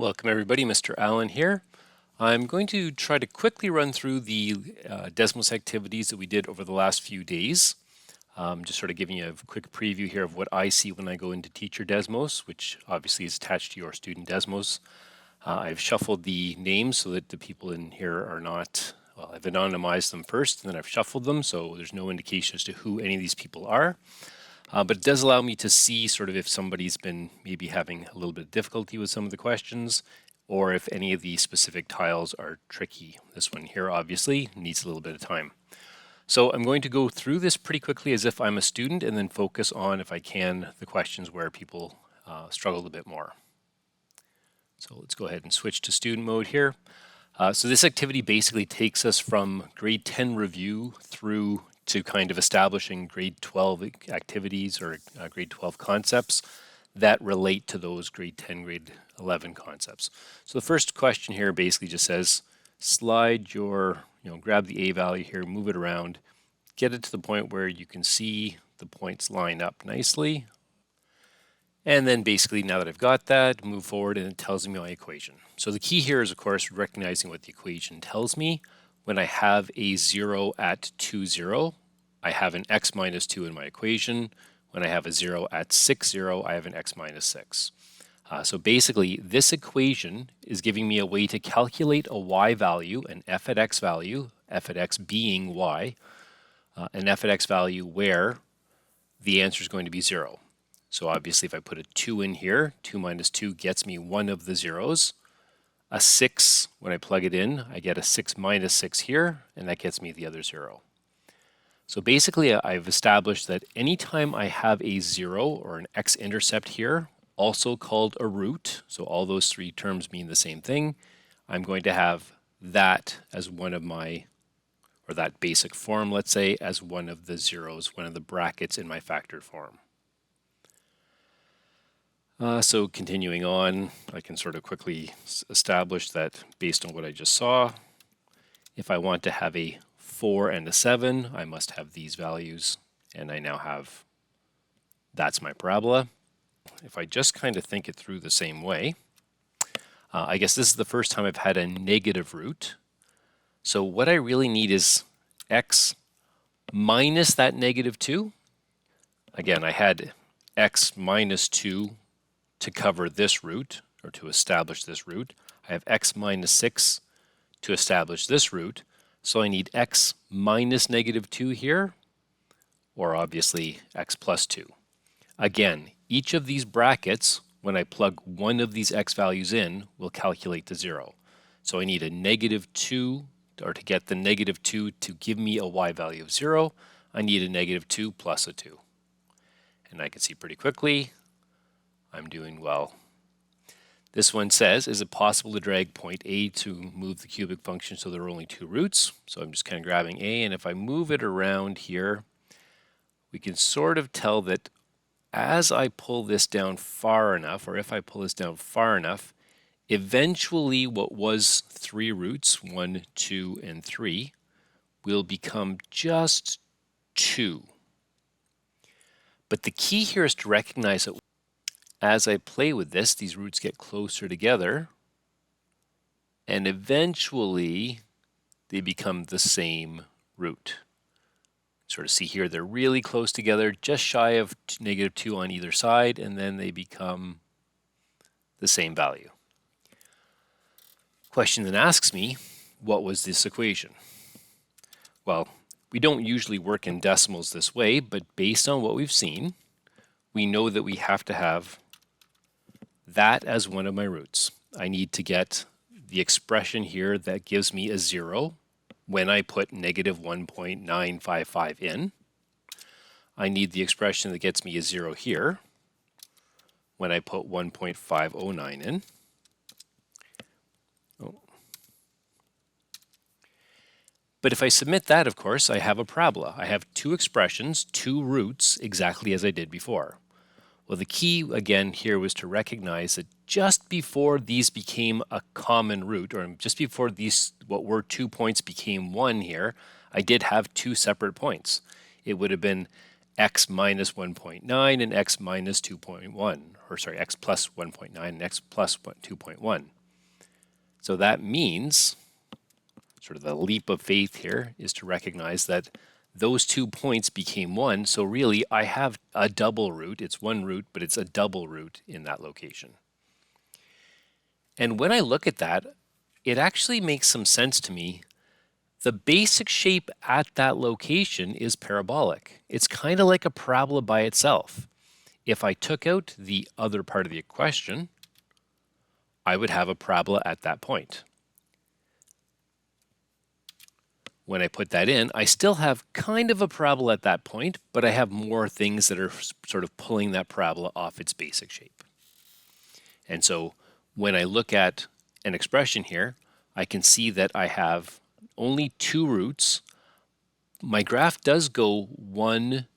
Welcome everybody, Mr. Allen here. I'm going to try to quickly run through the Desmos activities that we did over the last few days. Just sort of giving you a quick preview here of what I see when I go into Teacher Desmos, which obviously is attached to your Student Desmos. I've shuffled the names so that the people in here are not, well, I've anonymized them first and then I've shuffled them so there's no indication as to who any of these people are. But it does allow me to see sort of if somebody's been maybe having a little bit of difficulty with some of the questions, or if any of the specific tiles are tricky. This one here obviously needs a little bit of time. So I'm going to go through this pretty quickly as if I'm a student and then focus on, if I can, the questions where people struggled a bit more. So let's go ahead and switch to student mode here. So this activity basically takes us from grade 10 review through to kind of establishing grade 12 activities or grade 12 concepts that relate to those grade 10, grade 11 concepts. So the first question here basically just says, slide your, grab the A value here, move it around, get it to the point where you can see the points line up nicely. And then basically now that I've got that, move forward and it tells me my equation. So the key here is of course recognizing what the equation tells me. When I have a 0 at 2, 0, I have an x minus 2 in my equation. When I have a 0 at 6, 0, I have an x minus 6. So basically, this equation is giving me a way to calculate a y value, an f at x value, f at x being y, an f at x value where the answer is going to be 0. So obviously, if I put a 2 in here, 2 minus 2 gets me one of the zeros. A 6, when I plug it in, I get a 6 minus 6 here, and that gets me the other 0. So basically, I've established that anytime I have a 0 or an x-intercept here, also called a root, so all those three terms mean the same thing, I'm going to have that as one of my, or that basic form, let's say, as one of the zeros, one of the brackets in my factored form. So continuing on, I can sort of quickly establish that based on what I just saw, if I want to have a 4 and a 7, I must have these values, and I now have, that's my parabola. If I just kind of think it through the same way, I guess this is the first time I've had a negative root. So what I really need is x minus that negative 2. Again, I had x minus 2 to cover this root, or to establish this root. I have x minus 6 to establish this root. So I need x minus negative 2 here, or obviously x plus 2. Again, each of these brackets, when I plug one of these x values in, will calculate to 0. So I need a negative 2, or to get the negative 2 to give me a y value of 0, I need a negative 2 plus a 2. And I can see pretty quickly, I'm doing well. This one says, is it possible to drag point A to move the cubic function so there are only two roots? So I'm just kind of grabbing A, and if I move it around here, we can sort of tell that as I pull this down far enough, or if I pull this down far enough, eventually what was 3 roots, 1, 2, and 3, will become just 2. But the key here is to recognize that as I play with this, these roots get closer together, and eventually they become the same root. Sort of see here, they're really close together, just shy of negative 2 on either side, and then they become the same value. Question then asks me, what was this equation? Well, we don't usually work in decimals this way, but based on what we've seen, we know that we have to have that as one of my roots. I need to get the expression here that gives me a 0 when I put negative 1.955 in. I need the expression that gets me a 0 here when I put 1.509 in. But if I submit that, of course, I have a parabola. I have two expressions, two roots, exactly as I did before. Well, the key, again, here was to recognize that just before these became a common root, or just before these, what were 2 points became 1 here, I did have 2 separate points. It would have been x minus 1.9 and x minus 2.1, or sorry, x plus 1.9 and x plus 2.1. So that means, sort of the leap of faith here is to recognize that those 2 points became 1. So really, I have a double root. It's one root, but it's a double root in that location. And when I look at that, it actually makes some sense to me. The basic shape at that location is parabolic. It's kind of like a parabola by itself. If I took out the other part of the equation, I would have a parabola at that point. When I put that in, I still have kind of a parabola at that point, but I have more things that are sort of pulling that parabola off its basic shape. And so when I look at an expression here, I can see that I have only 2 roots. My graph does go 1,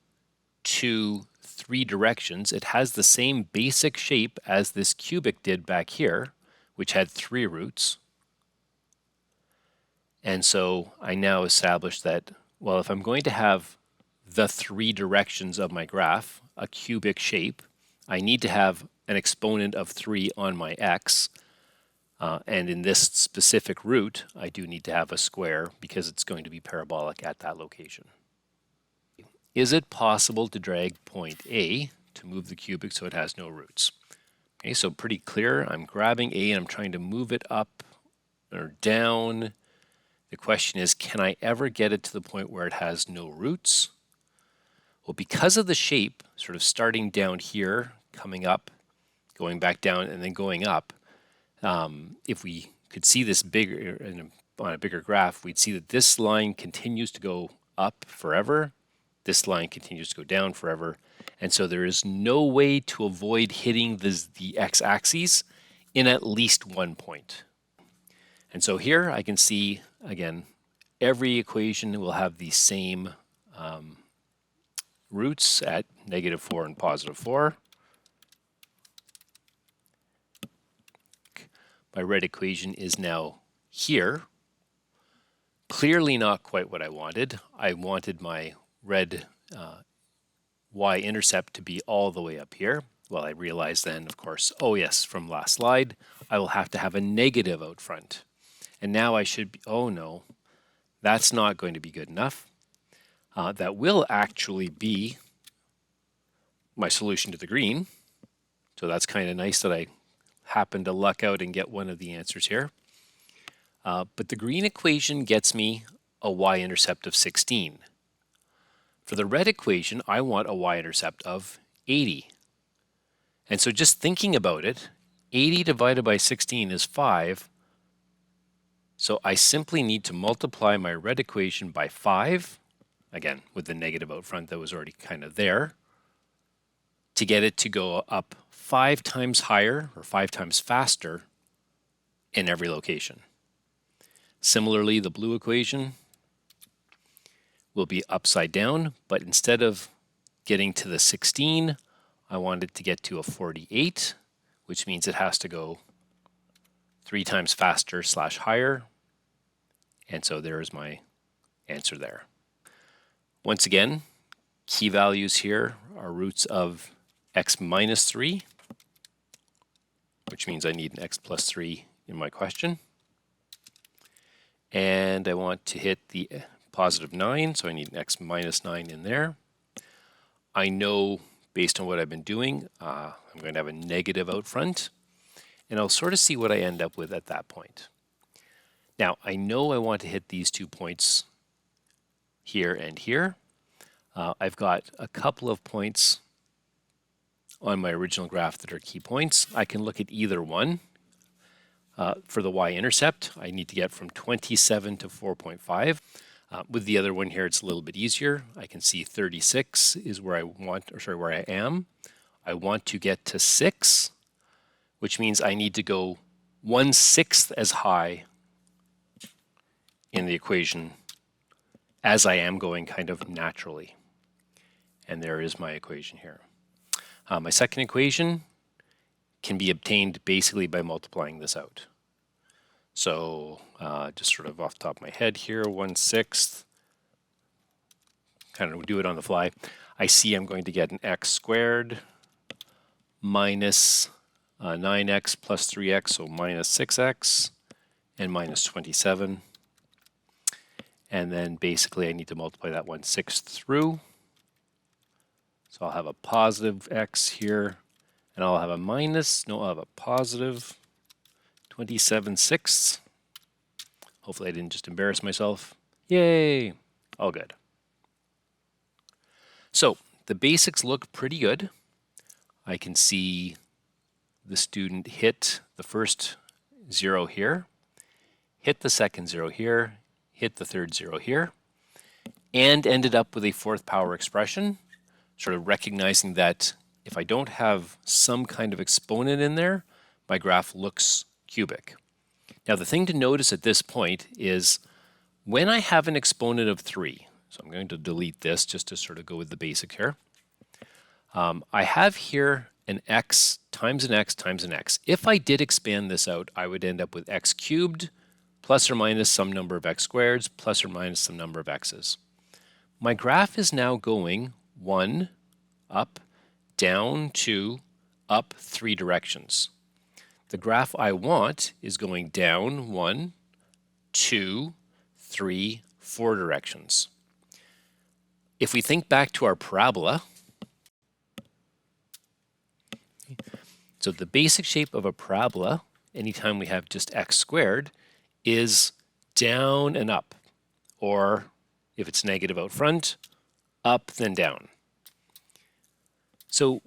2, 3 directions. It has the same basic shape as this cubic did back here, which had 3 roots. And so I now establish that, well, if I'm going to have the 3 directions of my graph, a cubic shape, I need to have an exponent of 3 on my x. And in this specific root, I do need to have a square because it's going to be parabolic at that location. Is it possible to drag point A to move the cubic so it has no roots? Okay, so pretty clear. I'm grabbing A and I'm trying to move it up or down. The question is, can I ever get it to the point where it has no roots? Well, because of the shape, sort of starting down here, coming up, going back down, and then going up, if we could see this bigger on a bigger graph, we'd see that this line continues to go up forever. This line continues to go down forever. And so there is no way to avoid hitting the x-axis in at least one point. And so here I can see, again, every equation will have the same roots at -4 and +4. My red equation is now here. Clearly not quite what I wanted. I wanted my red y-intercept to be all the way up here. Well, I realized then, of course, oh yes, from last slide, I will have to have a negative out front. And now I should be, oh no, that's not going to be good enough. That will actually be my solution to the green. So that's kind of nice that I happened to luck out and get one of the answers here. But the green equation gets me a y-intercept of 16. For the red equation, I want a y-intercept of 80. And so just thinking about it, 80 divided by 16 is 5. So I simply need to multiply my red equation by 5, again, with the negative out front that was already kind of there, to get it to go up 5 times higher or 5 times faster in every location. Similarly, the blue equation will be upside down, but instead of getting to the 16, I want it to get to a 48, which means it has to go 3 times faster / higher. And so there is my answer there. Once again, key values here are roots of x minus 3, which means I need an x plus 3 in my question. And I want to hit the +9, so I need an x minus 9 in there. I know based on what I've been doing, I'm going to have a negative out front, and I'll sort of see what I end up with at that point. Now, I know I want to hit these 2 points here and here. I've got a couple of points on my original graph that are key points. I can look at either one. For the y-intercept, I need to get from 27 to 4.5. With the other one here, it's a little bit easier. I can see 36 is where I want, or sorry, where I am. I want to get to 6, which means I need to go 1/6 as high in the equation as I am going kind of naturally. And there is my equation here. My second equation can be obtained basically by multiplying this out. So just sort of off the top of my head here, 1/6, kind of do it on the fly. I see I'm going to get an x squared minus 9x plus 3x, so minus 6x, and minus 27. And then basically I need to multiply that 1/6 through. So I'll have a positive x here, and I'll have a minus, no, I'll have a positive 27/6. Hopefully I didn't just embarrass myself. Yay! All good. So the basics look pretty good. I can see the student hit the first 0 here, hit the second 0 here, hit the third 0 here, and ended up with a fourth power expression, sort of recognizing that if I don't have some kind of exponent in there, my graph looks cubic. Now the thing to notice at this point is when I have an exponent of 3, so I'm going to delete this just to sort of go with the basics here. I have here an x times an x times an x. If I did expand this out, I would end up with x cubed plus or minus some number of x squareds plus or minus some number of x's. My graph is now going 1, up, down, 2, up 3 directions. The graph I want is going down 1, 2, 3, 4 directions. If we think back to our parabola, so the basic shape of a parabola, anytime we have just x squared, is down and up, or if it's negative out front, up then down. So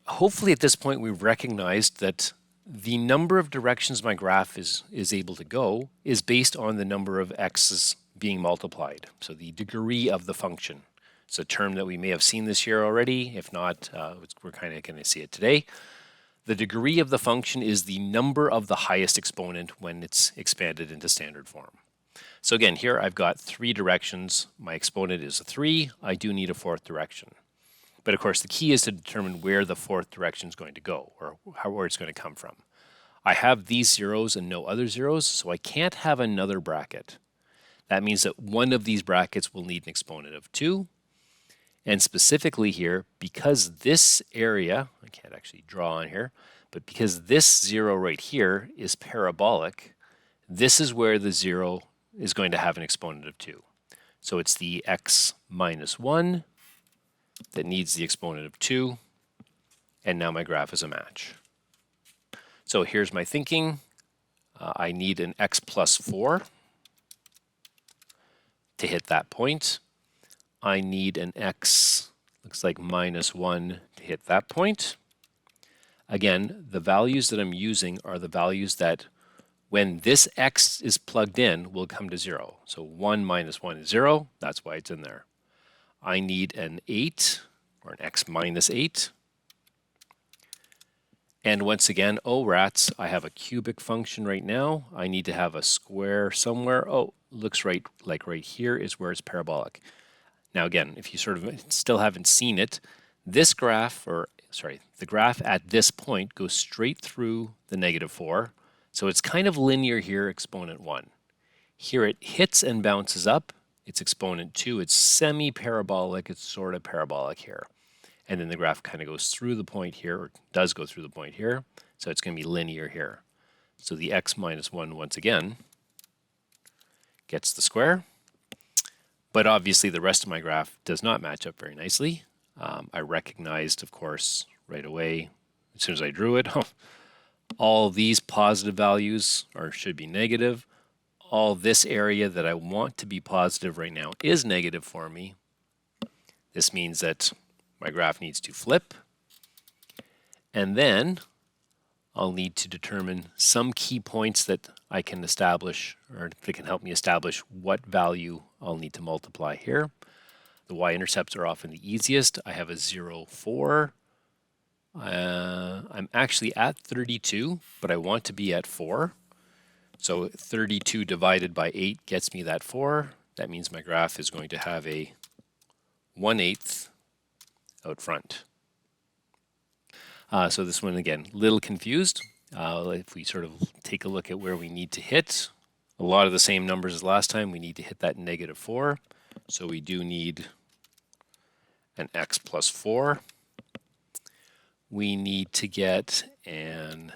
hopefully at this point we've recognized that the number of directions my graph is able to go is based on the number of x's being multiplied, so the degree of the function. It's a term that we may have seen this year already. If not, we're kind of going to see it today. The degree of the function is the number of the highest exponent when it's expanded into standard form. So again, here I've got 3 directions. My exponent is a 3. I do need a 4th direction. But of course, the key is to determine where the 4th direction is going to go, or where it's going to come from. I have these zeros and no other zeros, so I can't have another bracket. That means that one of these brackets will need an exponent of 2. And specifically here, because this area, I can't actually draw on here, but because this 0 right here is parabolic, this is where the 0 is going to have an exponent of 2. So it's the x minus 1 that needs the exponent of 2, and now my graph is a match. So here's my thinking. I need an x plus 4 to hit that point. I need an x, looks like minus 1 to hit that point. Again, the values that I'm using are the values that when this x is plugged in will come to 0. So 1 minus 1 is 0. That's why it's in there. I need an 8 or an x minus 8. And once again, oh rats, I have a cubic function right now. I need to have a square somewhere. Oh, looks right here is where it's parabolic. Now again, if you sort of still haven't seen it, this graph, the graph at this point goes straight through the negative 4. So it's kind of linear here, exponent 1. Here it hits and bounces up. It's exponent 2. It's semi-parabolic. It's sort of parabolic here. And then the graph kind of goes through the point here, or does go through the point here. So it's going to be linear here. So the x minus 1, once again, gets the square. But obviously the rest of my graph does not match up very nicely. I recognized, of course, right away, as soon as I drew it, all these positive values should be negative. All this area that I want to be positive right now is negative for me. This means that my graph needs to flip. And then I'll need to determine some key points that I can establish, or that can help me establish what value I'll need to multiply here. The y-intercepts are often the easiest. I have a 0, 4. I'm actually at 32, but I want to be at 4. So 32 divided by 8 gets me that 4. That means my graph is going to have a 1/8 out front. So this one, again, little confused. If we sort of take a look at where we need to hit, a lot of the same numbers as last time. We need to hit that negative 4. So we do need an x plus 4. We need to get the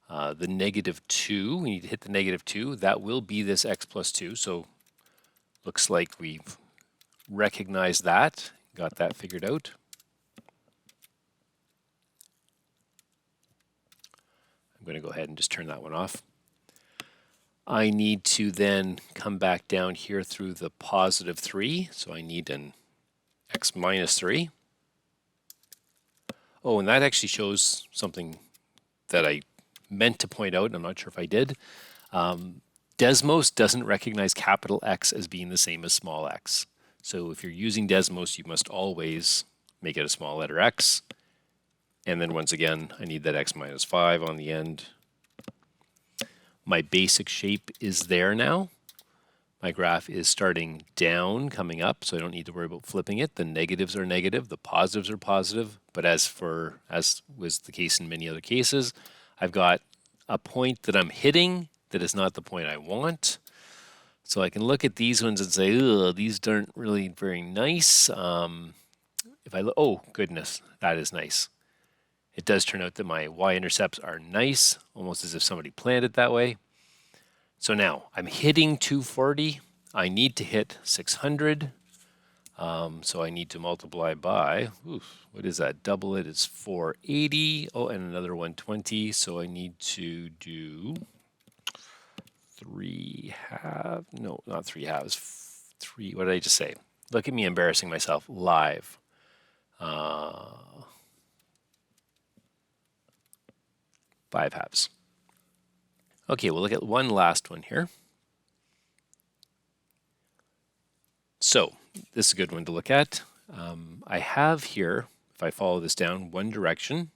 -2. We need to hit the -2. That will be this x plus 2. So looks like we've recognized that, got that figured out. I'm going to go ahead and just turn that one off. I need to then come back down here through the +3. So I need an x minus 3. Oh, and that actually shows something that I meant to point out, and I'm not sure if I did. Desmos doesn't recognize capital X as being the same as small x. So if you're using Desmos, you must always make it a small letter x. And then once again, I need that x minus 5 on the end. My basic shape is there now. My graph is starting down, coming up, so I don't need to worry about flipping it. The negatives are negative, the positives are positive. But as was the case in many other cases, I've got a point that I'm hitting that is not the point I want. So I can look at these ones and say, ugh, these aren't really very nice. If I look, oh goodness, that is nice. It does turn out that my y-intercepts are nice, almost as if somebody planned it that way. So now I'm hitting 240. I need to hit 600. So I need to multiply by, what is that? Double it is 480. Oh, and another 120. So I need to do 3 halves. No, not 3 halves. What did I just say? Look at me embarrassing myself live. 5 halves. Okay, we'll look at one last one here. So this is a good one to look at. I have here, if I follow this down, one direction,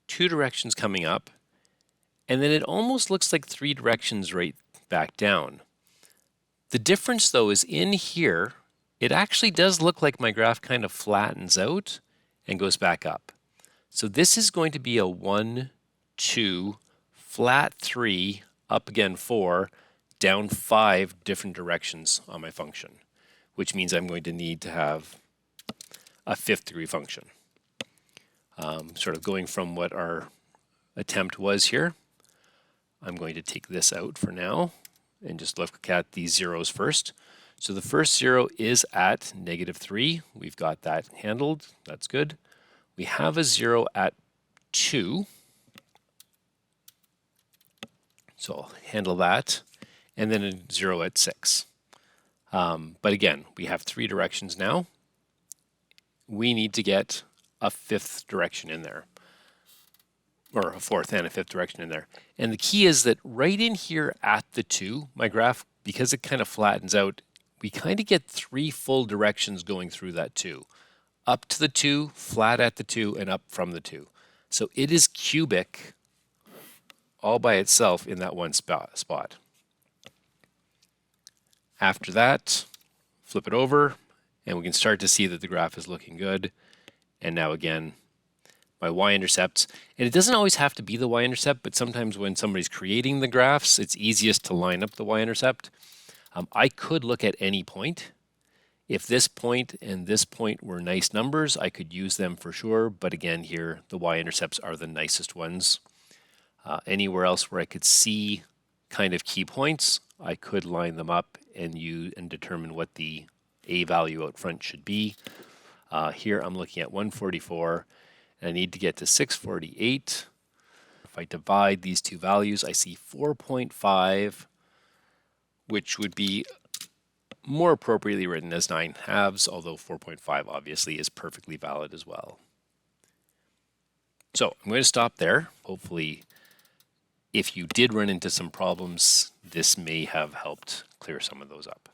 2 directions coming up, and then it almost looks like 3 directions right back down. The difference though is in here, it actually does look like my graph kind of flattens out and goes back up. So this is going to be a 1, 2, flat 3, up again 4, down 5 different directions on my function, which means I'm going to need to have a 5th degree function. Sort of going from what our attempt was here, I'm going to take this out for now and just look at these zeros first. So the first 0 is at -3. We've got that handled. That's good. We have a 0 at 2. So I'll handle that. And then a 0 at 6. But again, we have 3 directions now. We need to get a 5th direction in there, or a 4th and a 5th direction in there. And the key is that right in here at the 2, my graph, because it kind of flattens out, we kind of get 3 full directions going through that 2. Up to the 2, flat at the 2, and up from the 2. So it is cubic all by itself in that one spot. After that, flip it over, and we can start to see that the graph is looking good. And now again, my y-intercepts, and it doesn't always have to be the y-intercept, but sometimes when somebody's creating the graphs, it's easiest to line up the y-intercept. I could look at any point. If this point and this point were nice numbers, I could use them for sure. But again, here, the y-intercepts are the nicest ones. Anywhere else where I could see kind of key points, I could line them up and determine what the a value out front should be. Here I'm looking at 144, and I need to get to 648. If I divide these two values, I see 4.5, which would be more appropriately written as 9 halves, although 4.5 obviously is perfectly valid as well. So I'm going to stop there. Hopefully, if you did run into some problems, this may have helped clear some of those up.